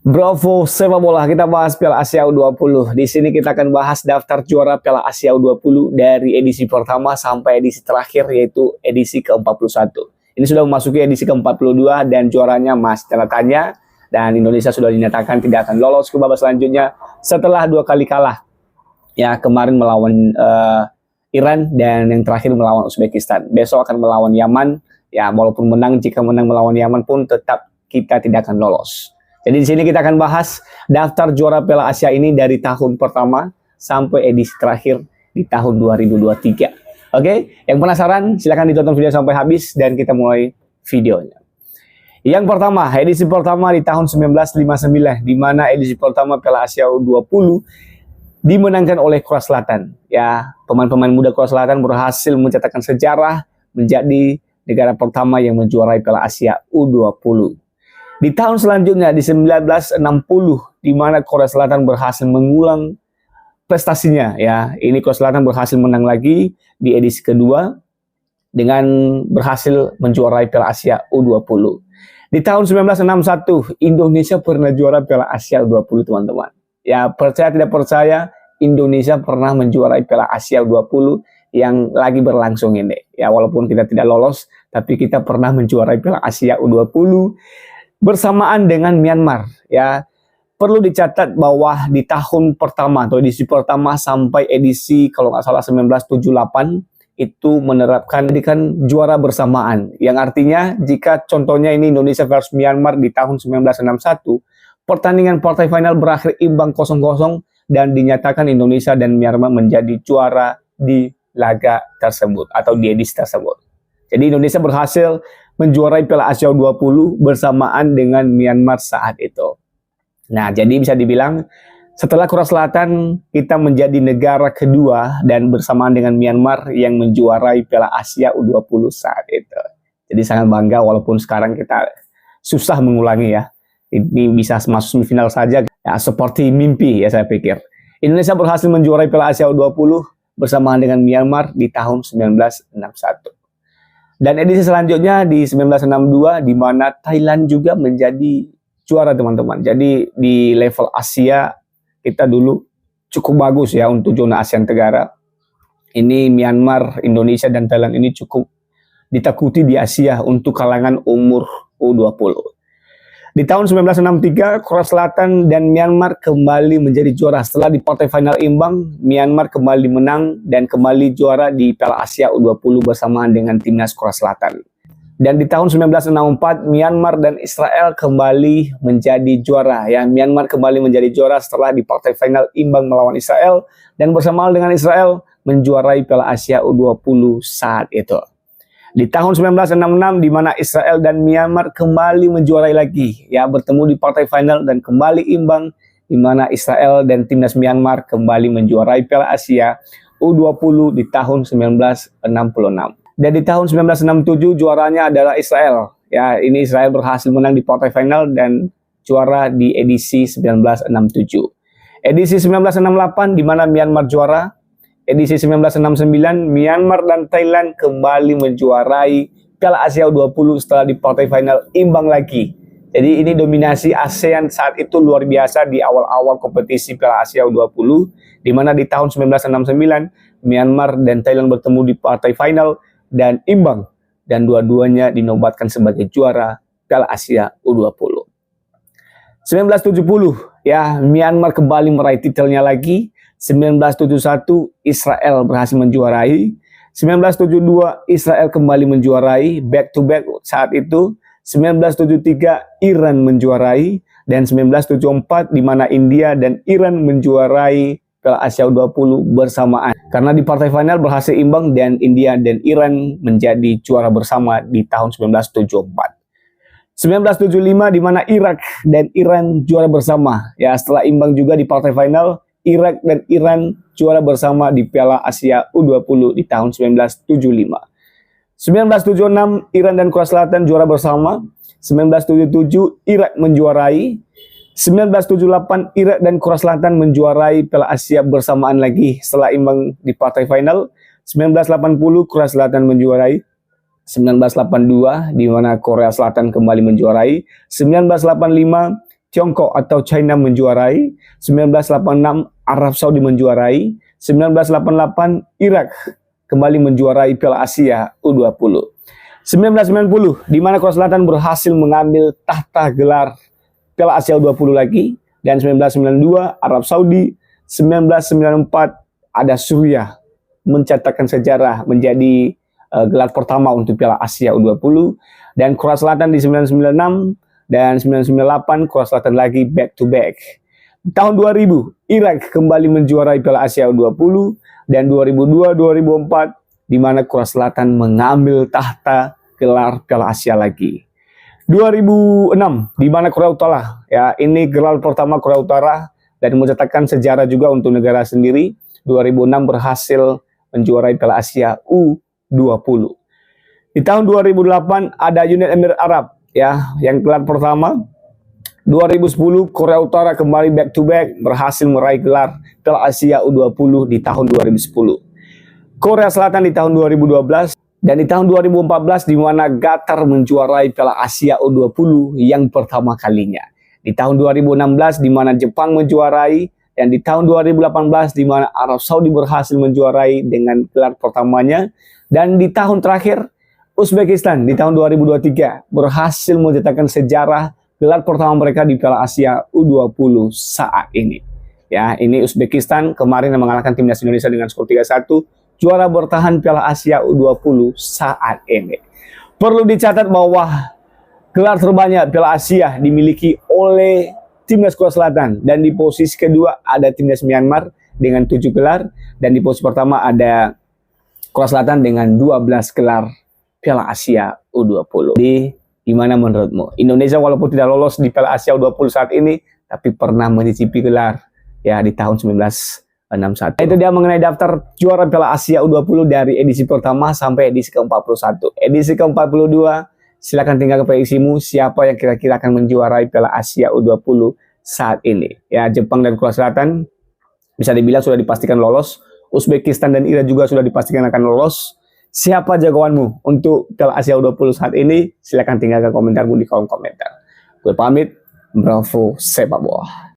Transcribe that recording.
Bravo sepak bola, kita bahas Piala Asia U20. Di sini kita akan bahas daftar juara Piala Asia U20 dari edisi pertama sampai edisi terakhir, yaitu edisi ke-41. Ini sudah memasuki edisi ke-42 dan juaranya masih tanda tanya, dan Indonesia sudah dinyatakan tidak akan lolos ke babak selanjutnya setelah 2 kali kalah. Ya, kemarin melawan Iran dan yang terakhir melawan Uzbekistan. Besok akan melawan Yaman. Ya, walaupun jika menang melawan Yaman pun tetap kita tidak akan lolos. Jadi di sini kita akan bahas daftar juara Piala Asia ini dari tahun pertama sampai edisi terakhir di tahun 2023. Oke, yang penasaran silahkan ditonton video sampai habis dan kita mulai videonya. Yang pertama, edisi pertama di tahun 1959, di mana edisi pertama Piala Asia U20 dimenangkan oleh Korea Selatan. Ya, pemain-pemain muda Korea Selatan berhasil mencetakkan sejarah menjadi negara pertama yang menjuarai Piala Asia U20. Di tahun selanjutnya di 1960, di mana Korea Selatan berhasil mengulang prestasinya. Ya, ini Korea Selatan berhasil menang lagi di edisi kedua dengan berhasil menjuarai Piala Asia U20. Di tahun 1961, Indonesia pernah juara Piala Asia U20, teman-teman. Ya, percaya tidak percaya, Indonesia pernah menjuarai Piala Asia U20 yang lagi berlangsung ini. Ya, walaupun kita tidak lolos, tapi kita pernah menjuarai Piala Asia U20 bersamaan dengan Myanmar. Ya, perlu dicatat bahwa di tahun pertama atau edisi pertama sampai edisi kalau nggak salah 1978 itu menerapkan juara bersamaan, yang artinya jika contohnya ini Indonesia versus Myanmar di tahun 1961, pertandingan partai final berakhir imbang 0-0 dan dinyatakan Indonesia dan Myanmar menjadi juara di laga tersebut atau di edisi tersebut. Jadi Indonesia berhasil menjuarai Piala Asia U20 bersamaan dengan Myanmar saat itu. Nah, jadi bisa dibilang setelah Korea Selatan kita menjadi negara kedua dan bersamaan dengan Myanmar yang menjuarai Piala Asia U20 saat itu. Jadi sangat bangga walaupun sekarang kita susah mengulangi ya. Ini bisa masuk semifinal saja ya, seperti mimpi ya saya pikir. Indonesia berhasil menjuarai Piala Asia U20 bersamaan dengan Myanmar di tahun 1961. Dan edisi selanjutnya di 1962 di mana Thailand juga menjadi juara, teman-teman. Jadi di level Asia kita dulu cukup bagus ya untuk zona ASEAN Tenggara. Ini Myanmar, Indonesia dan Thailand ini cukup ditakuti di Asia untuk kalangan umur U20. Di tahun 1963, Korea Selatan dan Myanmar kembali menjadi juara. Setelah di partai final imbang, Myanmar kembali menang dan kembali juara di Piala Asia U20 bersamaan dengan timnas Korea Selatan. Dan di tahun 1964, Myanmar dan Israel kembali menjadi juara. Ya, Myanmar kembali menjadi juara setelah di partai final imbang melawan Israel dan bersamaan dengan Israel menjuarai Piala Asia U20 saat itu. Di tahun 1966 di mana Israel dan Myanmar kembali menjuarai lagi, ya, bertemu di partai final dan kembali imbang di mana Israel dan timnas Myanmar kembali menjuarai Piala Asia U20 di tahun 1966. Dan di tahun 1967 juaranya adalah Israel. Ya, ini Israel berhasil menang di partai final dan juara di edisi 1967. Edisi 1968 di mana Myanmar juara. Edisi 1969, Myanmar dan Thailand kembali menjuarai Piala Asia U20 setelah di partai final imbang lagi. Jadi ini dominasi ASEAN saat itu luar biasa di awal-awal kompetisi Piala Asia U20, di mana di tahun 1969, Myanmar dan Thailand bertemu di partai final dan imbang, dan dua-duanya dinobatkan sebagai juara Piala Asia U20. 1970, ya, Myanmar kembali meraih titelnya lagi. 1971 Israel berhasil menjuarai. 1972 Israel kembali menjuarai back to back saat itu. 1973 Iran menjuarai dan 1974 di mana India dan Iran menjuarai Piala Asia U20 bersamaan. Karena di partai final berhasil imbang dan India dan Iran menjadi juara bersama di tahun 1974. 1975 di mana Irak dan Iran juara bersama. Ya, setelah imbang juga di partai final, Irak dan Iran juara bersama di Piala Asia U20 di tahun 1975. 1976 Iran dan Korea Selatan juara bersama. 1977 Irak menjuarai. 1978 Irak dan Korea Selatan menjuarai Piala Asia bersamaan lagi setelah imbang di partai final. 1980 Korea Selatan menjuarai. 1982 di mana Korea Selatan kembali menjuarai. 1985 Tiongkok atau China menjuarai, 1986 Arab Saudi menjuarai, 1988 Irak kembali menjuarai Piala Asia U20. 1990 di mana Korea Selatan berhasil mengambil tahta gelar Piala Asia U20 lagi, dan 1992 Arab Saudi, 1994 ada Suriah mencatatkan sejarah menjadi gelar pertama untuk Piala Asia U20, dan Korea Selatan di 1996 dan 1998 Korea Selatan lagi back to back. Tahun 2000 Irak kembali menjuarai Piala Asia U20, dan 2002-2004 di mana Korea Selatan mengambil tahta gelar Piala Asia lagi. 2006 di mana Korea Utara, ya ini gelar pertama Korea Utara dan mencatatkan sejarah juga untuk negara sendiri. 2006 berhasil menjuarai Piala Asia U20. Di tahun 2008 ada United Emirates Arab, ya yang gelar pertama. 2010 Korea Utara kembali back to back berhasil meraih gelar Piala Asia U20 di tahun 2010. Korea Selatan di tahun 2012, dan di tahun 2014 di mana Qatar menjuarai Piala Asia U20 yang pertama kalinya. Di tahun 2016 di mana Jepang menjuarai, dan di tahun 2018 di mana Arab Saudi berhasil menjuarai dengan gelar pertamanya, dan di tahun terakhir Uzbekistan di tahun 2023 berhasil mencetakkan sejarah gelar pertama mereka di Piala Asia U20 saat ini. Ya, ini Uzbekistan kemarin yang mengalahkan timnas Indonesia dengan skor 3-1, juara bertahan Piala Asia U20 saat ini. Perlu dicatat bahwa gelar terbanyak Piala Asia dimiliki oleh timnas Korea Selatan, dan di posisi kedua ada timnas Myanmar dengan 7 gelar, dan di posisi pertama ada Korea Selatan dengan 12 gelar Piala Asia U20. Di gimana menurutmu? Indonesia walaupun tidak lolos di Piala Asia U20 saat ini, tapi pernah mencicipi gelar ya di tahun 1961. Itu dia mengenai daftar juara Piala Asia U20 dari edisi pertama sampai edisi ke-41. Edisi ke-42, silakan tinggalkan prediksimu siapa yang kira-kira akan menjuarai Piala Asia U20 saat ini. Ya, Jepang dan Korea Selatan bisa dibilang sudah dipastikan lolos. Uzbekistan dan Irak juga sudah dipastikan akan lolos. Siapa jagoanmu untuk Piala Asia U20 saat ini? Silakan tinggalkan komentarmu di kolom komentar. Gue pamit, bravo sepak bola.